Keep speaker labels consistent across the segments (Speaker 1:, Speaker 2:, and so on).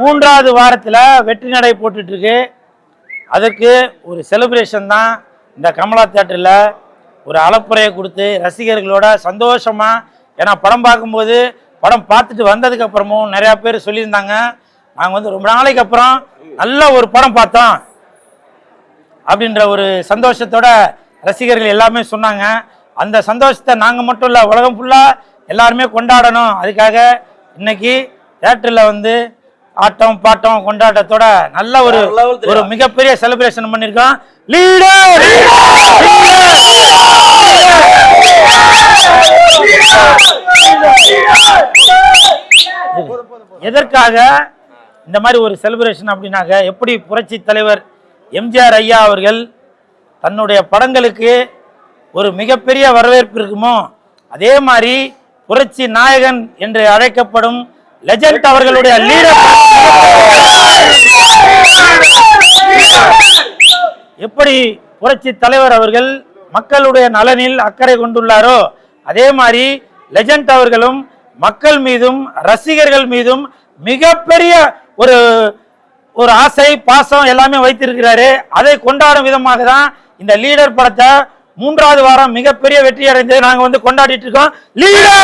Speaker 1: மூன்றாவது வாரத்தில் வெற்றி நடை போட்டுட்டு இருக்கு. அதுக்கு ஒரு செலிப்ரேஷன் தான் இந்த கமலா தியேட்டரில் ஒரு அலப்புறையை கொடுத்து ரசிகர்களோட சந்தோஷமா. ஏன்னா படம் பார்க்கும்போது படம் பார்த்துட்டு வந்ததுக்கு அப்புறமும் நிறையா பேர் சொல்லியிருந்தாங்க, நாங்கள் ரொம்ப நாளைக்கு அப்புறம் நல்ல ஒரு படம் பார்த்தோம் அப்படின்ற ஒரு சந்தோஷத்தோட ரசிகர்கள் எல்லாமே சொன்னாங்க. அந்த சந்தோஷத்தை நாங்கள் மட்டும் இல்லை, உலகம் ஃபுல்லாக எல்லாருமே கொண்டாடணும். அதுக்காக இன்னைக்கு தியேட்டரில் ஆட்டம் பாட்டம் கொண்டாட்டத்தோட நல்ல ஒரு மிகப்பெரிய செலிப்ரேஷன் பண்ணியிருக்கோம். லீடர் எதற்காக இந்த மாதிரி ஒரு செலிப்ரேஷன் அப்படின்னாக்க, எப்படி புரட்சி தலைவர் எம்ஜிஆர் ஐயா அவர்கள் தன்னுடைய படங்களுக்கு ஒரு மிகப்பெரிய வரவேற்பு இருக்குமோ, அதே மாதிரி புரட்சி நாயகன் என்று அழைக்கப்படும் லெஜண்ட் அவர்களுடைய லீடர் எப்படி புரட்சி தலைவர் அவர்கள் மக்களுடைய நலனில் அக்கறை கொண்டுள்ளாரோ, அதே மாதிரி லெஜண்ட் அவர்களும் மக்கள் மீதும் ரசிகர்கள் மீதும் மிகப்பெரிய ஒரு ஆசை பாசம் எல்லாமே வைத்திருக்கிறாரு. அதை கொண்டாடும் விதமாக தான் இந்த லீடர் படத்தை மூன்றாவது வாரம் மிகப்பெரிய வெற்றி அடைந்து நாங்க கொண்டாடிட்டு இருக்கோம். லீடர்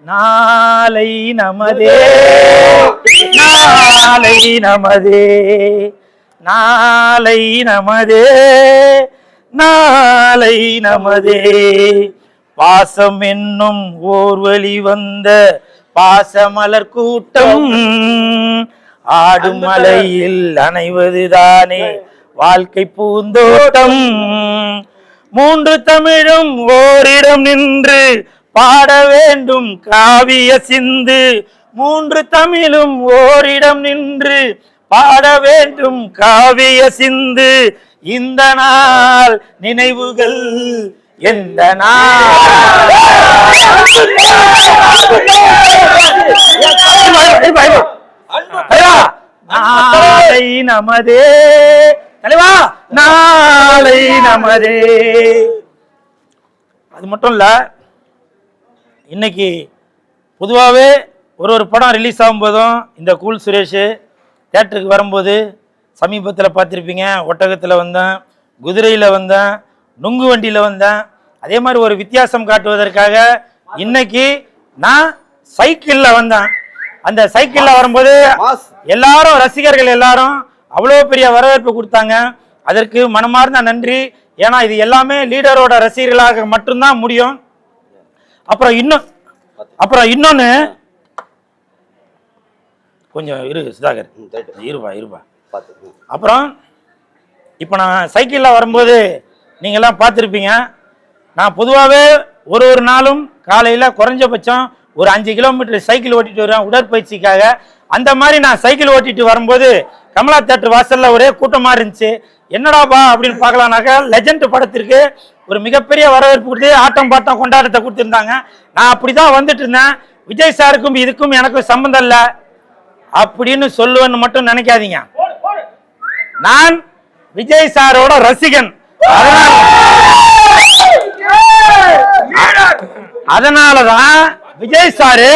Speaker 1: நாளை நமதே, நாளை நமதே, நாளை நமதே, நாளை நமதே. பாசம் என்னும் ஓர் வழி வந்த பாசமலர் கூட்டம் ஆடும் மலையில் அணைவதுதானே வாழ்க்கை பூந்தோட்டம். மூன்று தமிழும் ஓரிடம் நின்று பாட வேண்டும் காவிய சிந்து. மூன்று தமிழும் ஓரிடம் நின்று பாட வேண்டும் காவிய சிந்து. இந்த நாள் நினைவுகள் எந்த நாள் நாளை நமதே தலைவா, நாளை நமதே. அது மட்டும் இல்ல, இன்னைக்கு பொதுவாகவே ஒரு படம் ரிலீஸ் ஆகும்போதும் இந்த கூல் சுரேஷ் தியேட்டருக்கு வரும்போது சமீபத்தில் பார்த்துருப்பீங்க, ஒட்டகத்தில் வந்தேன், குதிரையில் வந்தேன், நுங்கு வண்டியில் வந்தேன். அதே மாதிரி ஒரு வித்தியாசம் காட்டுவதற்காக இன்னைக்கு நான் சைக்கிளில் வந்தேன். அந்த சைக்கிளில் வரும்போது எல்லாரும் ரசிகர்கள் எல்லாரும் அவ்வளோ பெரிய வரவேற்பு கொடுத்தாங்க. அதற்கு மனமார்ந்த நன்றி. ஏன்னா இது எல்லாமே லீடரோட ரசிகர்களாக மட்டும்தான் முடியும். அப்புறம் இன்னொன்னு கொஞ்சம் இரு சுதாகர், இருப்பா. அப்புறம் இப்போ நான் சைக்கிளில் வரும்போது நீங்கள்லாம் பார்த்துருப்பீங்க, நான் பொதுவாகவே ஒரு நாளும் காலையில் குறைஞ்சபட்சம் ஒரு 5 கிலோமீட்டர் சைக்கிள் ஓட்டிட்டு வருவேன் உடற்பயிற்சிக்காக. அந்த மாதிரி நான் சைக்கிள் ஓட்டிட்டு வரும்போது கமலா தியேட்டர் வாசலில் ஒரே கூட்டமாக இருந்துச்சு. என்னடாப்பா அப்படின்னு பார்க்கலான்னாக்கா, லெஜண்ட் படத்திற்கு ஒரு மிகப்பெரிய வரவேற்பு கொடுத்து ஆட்டம் பாட்டம் கொண்டாட்டத்தை கொடுத்துருந்தாங்க. நான் அப்படி தான் வந்துட்டு இருந்தேன். விஜய் சாருக்கும் இதுக்கும் எனக்கும் சம்மந்தம் இல்லை அப்படின்னு சொல்லுவேன்னு மட்டும் நினைக்காதீங்க. நான் விஜய் சாரோட ரசிகன். அதனாலதான் விஜய் சாரு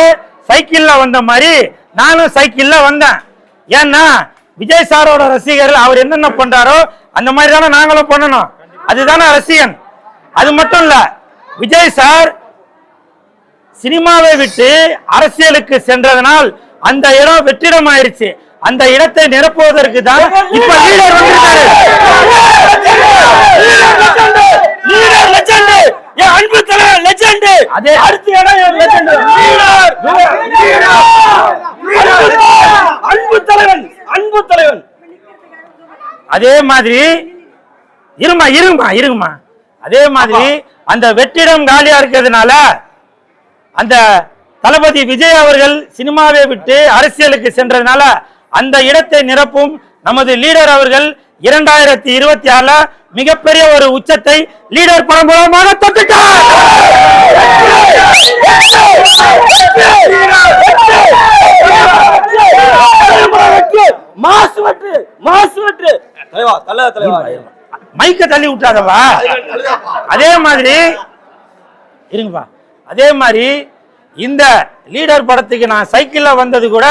Speaker 1: சைக்கிள்ல வந்த மாதிரி நானும் சைக்கிள்ல வந்தேன். ஏன்னா விஜய் சாரோட ரசிகர்கள் அவர் என்னென்ன பண்றாரோ அந்த மாதிரி தானே நாங்களும் பண்ணணும். அதுதானே ரசிகன். அது மட்டும் இல்ல, விஜய் சார் சினிமாவை விட்டு அரசியலுக்கு சென்றதனால் அந்த இடம் வெற்றிடம் ஆயிருச்சு. அந்த இடத்தை நிரப்புவதற்கு தான் இப்ப லீடர் வந்திருக்காரு. அன்பு தலைவர் லெஜெண்ட். அதே அடுத்த இடம் லெஜெண்ட் அன்பு தலைவன், அன்பு தலைவன். அதே மாதிரி இருங்கம்மா. அதே மாதிரி அந்த வெற்றிடம் காலியா இருக்கிறதுனால அந்த தளபதி விஜய் அவர்கள் சினிமாவை விட்டு அரசியலுக்கு சென்றதுனால அந்த இடத்தை நிரப்பும் நமது லீடர் அவர்கள் 2026 மிகப்பெரிய ஒரு உச்சத்தை லீடர் படம் மூலமாக தொட்டுட்டார். மைக்க தள்ளி விட்டாதவா. அதே மாதிரி இருங்கப்பா. அதே மாதிரி இந்த லீடர் படத்துக்கு நான் சைக்கிள்ல வந்தது கூட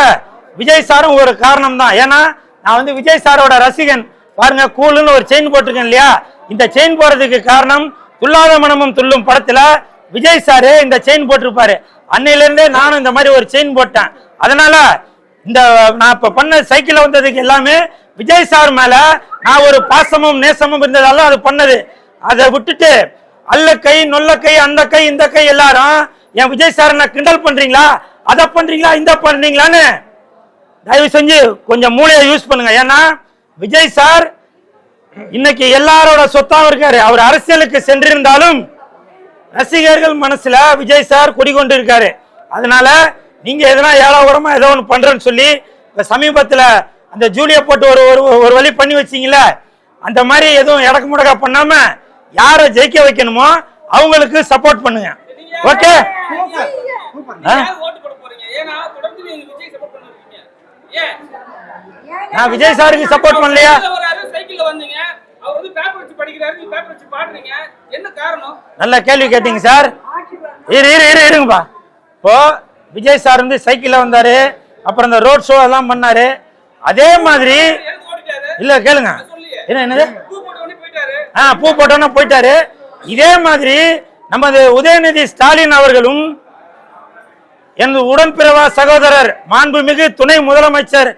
Speaker 1: விஜய் சாரும் ஒரு காரணம் தான். ஏன்னா நான் வந்து விஜய் சாரோட ரசிகன். பாருங்க, கூலுன்னு ஒரு செயின் போட்டிருக்கேன் இல்லையா, இந்த செயின் போறதுக்கு காரணம் துல்லாத மனமும் துள்ளும் படத்துல விஜய் சாரு இந்த செயின் போட்டிருப்பாரு. அன்னையில இருந்தே நானும் இந்த மாதிரி ஒரு செயின் போட்டேன். அதனால இந்த நான் இப்ப பண்ண சைக்கிள்ல வந்ததுக்கு எல்லாமே விஜய் சார் மேல நான் ஒரு பாசமும் நேசமும் இருந்ததால அது பண்ணது. அதை விட்டுட்டு அல்ல கை நொல்ல கை அந்த கை இந்த கை எல்லாரும் என் விஜய் சார் என்ன கிண்டல் பண்றீங்களா, அதை பண்றீங்களா, இந்த பண்றீங்களான்னு தயவு செஞ்சு கொஞ்சம் மூளையை யூஸ் பண்ணுங்க. ஏன்னா விஜய் சார் இன்னைக்கு எல்லாரோட சொத்தாவும் இருக்காரு. அவர் அரசியலுக்கு சென்றிருந்தாலும் ரசிகர்கள் மனசுல விஜய் சார் குடிகொண்டு இருக்காரு. அதனால நீங்க எதனா ஏழாவரமா ஏதோ ஒன்று பண்றேன்னு சொல்லி இப்ப சமீபத்துல அந்த ஜூலிய போட்டு ஒரு வழி பண்ணி வச்சீங்கல்ல, அந்த மாதிரி எதுவும் இடக்கு முடக்கா பண்ணாம யாரை ஜெயிக்க வைக்கணுமோ அவங்களுக்கு சப்போர்ட் பண்ணுங்க. ஓகே, நான் விஜய் சாருக்கு சப்போர்ட் பண்ணலையா? நல்ல கேள்வி கேட்டீங்க சார். இருங்கப்பா. இப்போ விஜய் சார் வந்து சைக்கிள்ல வந்தாரு, அப்புறம் இந்த ரோட் ஷோ எல்லாம் பண்ணாரு. அதே மாதிரி இல்ல கேளுங்க, என்னது பூ போட்டோன்னு போயிட்டாரு. இதே மாதிரி நமது உதயநிதி ஸ்டாலின் அவர்களும் எனது உடன்பிறவா சகோதரர் மாண்புமிகு துணை முதலமைச்சர்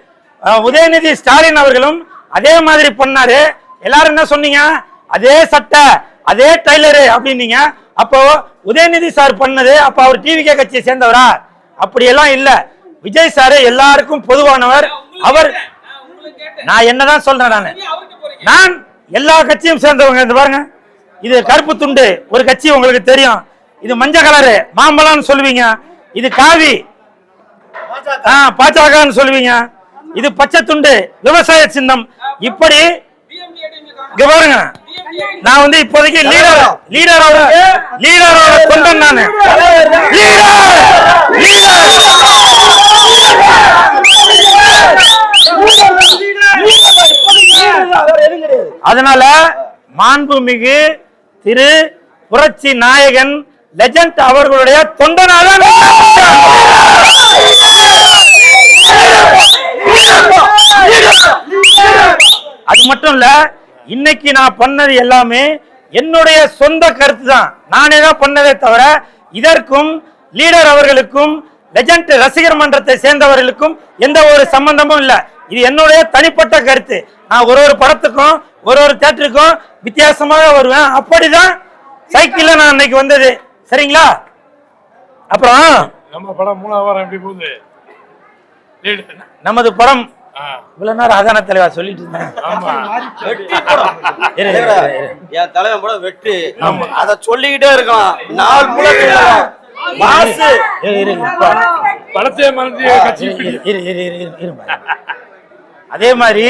Speaker 1: உதயநிதி ஸ்டாலின் அவர்களும் அதே மாதிரி பண்ணாரு. எல்லாரும் என்ன சொன்னீங்க, அதே சட்டை அதே டைலரு அப்படின்னீங்க. அப்போ உதயநிதி சார் பண்ணது அப்ப அவர் டிவிகே கட்சியை சேர்ந்தவரா? அப்படி எல்லாம் இல்ல. விஜய் சார் எல்லாருக்கும் பொதுவானவர். அவர் நான் என்னதான் சொல்றேன், நான் எல்லா கட்சியும் சேர்ந்தவங்க. இந்த பாருங்க, இது கருப்பு துண்டு ஒரு கட்சி உங்களுக்கு தெரியும், இது மஞ்சள் கலரு மாம்பழம்னு சொல்லுவீங்க, இது காவி பாஜகன்னு சொல்லுவீங்க, இது பச்சை துண்டு விவசாய சின்னம். இப்படி பாருங்க, நான் வந்து இப்போதைக்கு லீடரோட தொண்டன் நானு. அதனால மாண்புமிகு திரு புரட்சி நாயகன் லெஜண்ட் அவர்களுடைய தொண்டனாக அது மட்டும் இல்ல, இன்னைக்கு நான் பண்ணது எல்லாமே என்னுடைய சொந்த கருத்து தான். நானே தான் பண்ணதே தவிர இதற்கும் லீடர் அவர்களுக்கும் லெஜண்ட் ரசிகர் மன்றத்தை சேர்ந்தவர்களுக்கும் எந்த ஒரு சம்பந்தமும் இல்ல. இது என்னுடைய தனிப்பட்ட கருத்து. நான் ஒரு படத்துக்கும் ஒரு தியேட்டருக்கும் வித்தியாசமாக வருவேன். அப்படிதான் சைக்கிள்ல நான் இன்னைக்கு வந்தது. சரிங்களா? அப்புறம்
Speaker 2: நம்ம படம் 3வது வாரம் எப்படி போகுது?
Speaker 1: நமது படம் இவ்வளவு நேரம் அதான தலைவா சொல்லிட்டு இருந்தேன்.
Speaker 3: என் தலைவன் கூட வெற்றி, அத சொல்லிக்கிட்டே இருக்கலாம். நாள்
Speaker 2: படத்தை மறந்து
Speaker 1: அதே மாதிரி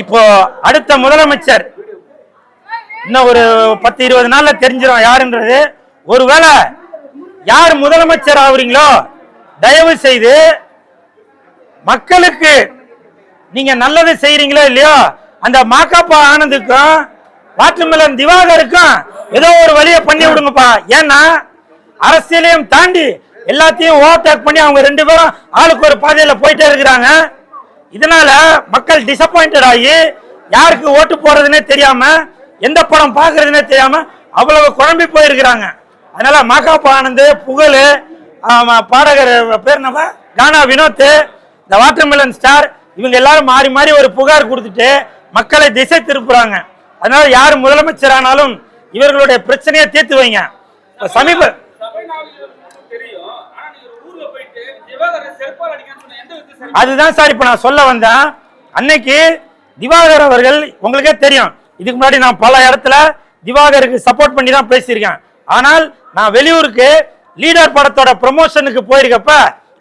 Speaker 1: இப்போ அடுத்த முதலமைச்சர் இன்னும் ஒரு 10-20 நாள்ல தெரிஞ்சிடும் யாருன்றது. ஒருவேளை யார் முதலமைச்சர் ஆகுறீங்களோ தயவு செய்து மக்களுக்கு நீங்க நல்லது செய்யறீங்களோ இல்லையோ, அந்த மாக்காப்பா ஆனந்துக்கும் வாட்டர்மெலன் திவாகருக்கும் ஏதோ ஒரு வழியை பண்ணி விடுங்கப்பா. ஏன்னா அரசியலையும் தாண்டி எல்லாத்தையும் ஓவர்டேக் பண்ணி அவங்க 2 பேரும் ஆளுக்கு ஒரு பாதையில போயிட்டே இருக்கிறாங்க. இதனால மக்கள் டிசப்பாயிண்டட் ஆகி யாருக்கு ஓட்டு போறதுன்னே தெரியாம எந்த படம் பாக்குறதுன்னே தெரியாம அவ்வளவு குழம்பி போயிருக்கிறாங்க. அதனால மாக்காப்பா ஆனந்த், புகழ், பாடகர் பேர் நம்ம கானா வினோத், இந்த வாட்டர்மெலன் ஸ்டார், இவங்க எல்லாரும் மாறி மாறி ஒரு புகார் கொடுத்துட்டு மக்களை திசை திருப்புறாங்க. அதனால யார் முதலமைச்சர் ஆனாலும் இவர்களுடைய பிரச்சனையை தீர்த்து வைங்க. சமீப அதுதான் சார் இப்ப நான் சொல்ல வந்தேன். அன்னைக்கு திவாகர் அவர்கள் உங்களுக்கே தெரியும், இதுக்கு முன்னாடி நான் பல இடத்துல திவாகருக்கு சப்போர்ட் பண்ணி தான் பேசியிருக்கேன். ஆனால் நான் வெளியூருக்கு லீடர் படத்தோட ப்ரமோஷனுக்கு போயிருக்கப்ப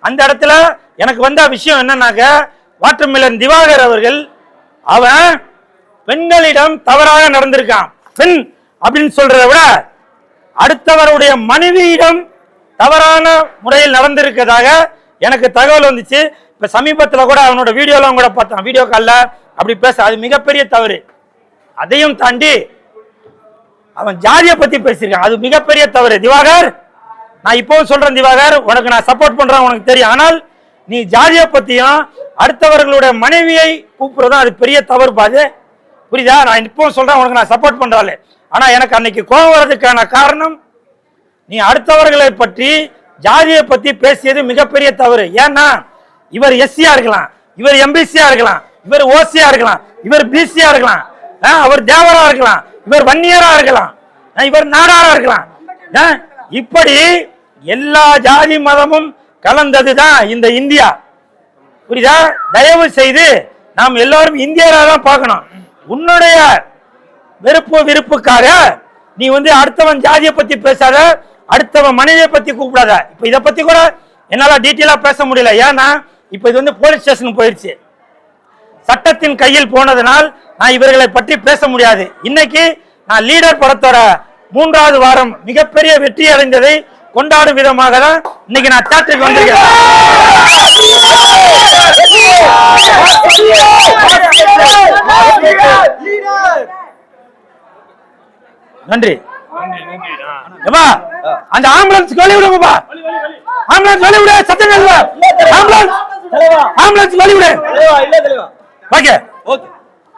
Speaker 1: அந்த இடத்துல எனக்கு வந்த விஷயம் என்னன்னாக்க, வாட்டர்மெலன் திவாகர் அவர்கள் அவன் பெண்களிடம் தவறாக நடந்திருக்கான். பெண் அப்படின்னு சொல்றதை விட அடுத்தவருடைய மனைவியிடம் தவறான முறையில் நடந்திருக்கிறதாக எனக்கு தகவல் வந்துச்சு. இப்ப சமீபத்தில் கூட அவனோட வீடியோலாம் கூட பார்த்தேன், வீடியோ காலில் அப்படி பேச, அது மிகப்பெரிய தவறு. அதையும் தாண்டி அவன் ஜாதியை பத்தி பேசியிருக்கான். அது மிகப்பெரிய தவறு. திவாகர், நான் இப்பவும் சொல்றேன் திவாகர், உனக்கு நான் சப்போர்ட் பண்றேன், உனக்கு தெரியும். ஆனால் நீ ஜாதியை பத்தியும் அடுத்தவர்களுடைய மனைவியை கூப்பிடுறதும் அது பெரிய தவறு பாது. புரியுதா? நான் இப்பவும் சொல்றேன், உனக்கு நான் சப்போர்ட் பண்றாள். ஆனா எனக்கு அன்னைக்கு கோபம் வர்றதுக்கான காரணம், நீ அடுத்தவர்களை பற்றி ஜாதியை பத்தி பேசியது மிகப்பெரிய தவறு. ஏன்னா இவர் எஸ்சியா இருக்கலாம், இவர் எம்பிசியா இருக்கலாம், இவர் ஓசியா இருக்கலாம், இவர் பிசியா இருக்கலாம், அவர் தேவரா இருக்கலாம், இவர் வன்னியரா இருக்கலாம், இவர் நாடாரா இருக்கலாம். இப்படி எல்லா ஜாதி மதமும் கலந்ததுதான் இந்த இந்தியா. புரியுதா? தயவு செய்து நாம் எல்லாரும் இந்தியரா தான் பார்க்கணும். உன்னுடைய விருப்புக்காக நீ அடுத்தவன் ஜாதியை பத்தி பேசாத, அடுத்தவன் மனைவியை பத்தி கூப்பிடாத. இப்ப இதை பத்தி கூட என்னால டீட்டெயிலா பேச முடியல. ஏன்னா இப்ப இது போலீஸ் ஸ்டேஷன் போயிடுச்சு. சட்டத்தின் கையில் போனதனால் நான் இவர்களை பற்றி பேச முடியாது. இன்னைக்கு நான் லீடர் படத்தோட 3வது வாரம் மிகப்பெரிய வெற்றி அடைந்ததை கொண்டாடும் விதமாக தான் இன்னைக்கு நான் தியேட்டருக்கு வந்திருக்கேன். நன்றி. அந்த ஆம்புலன்ஸ் வழி விடுங்கப்பா, ஆம்புலன்ஸ் வழி விடு, சத்தம் ஆம்புலன்ஸ் வழி விடு. ஓகே.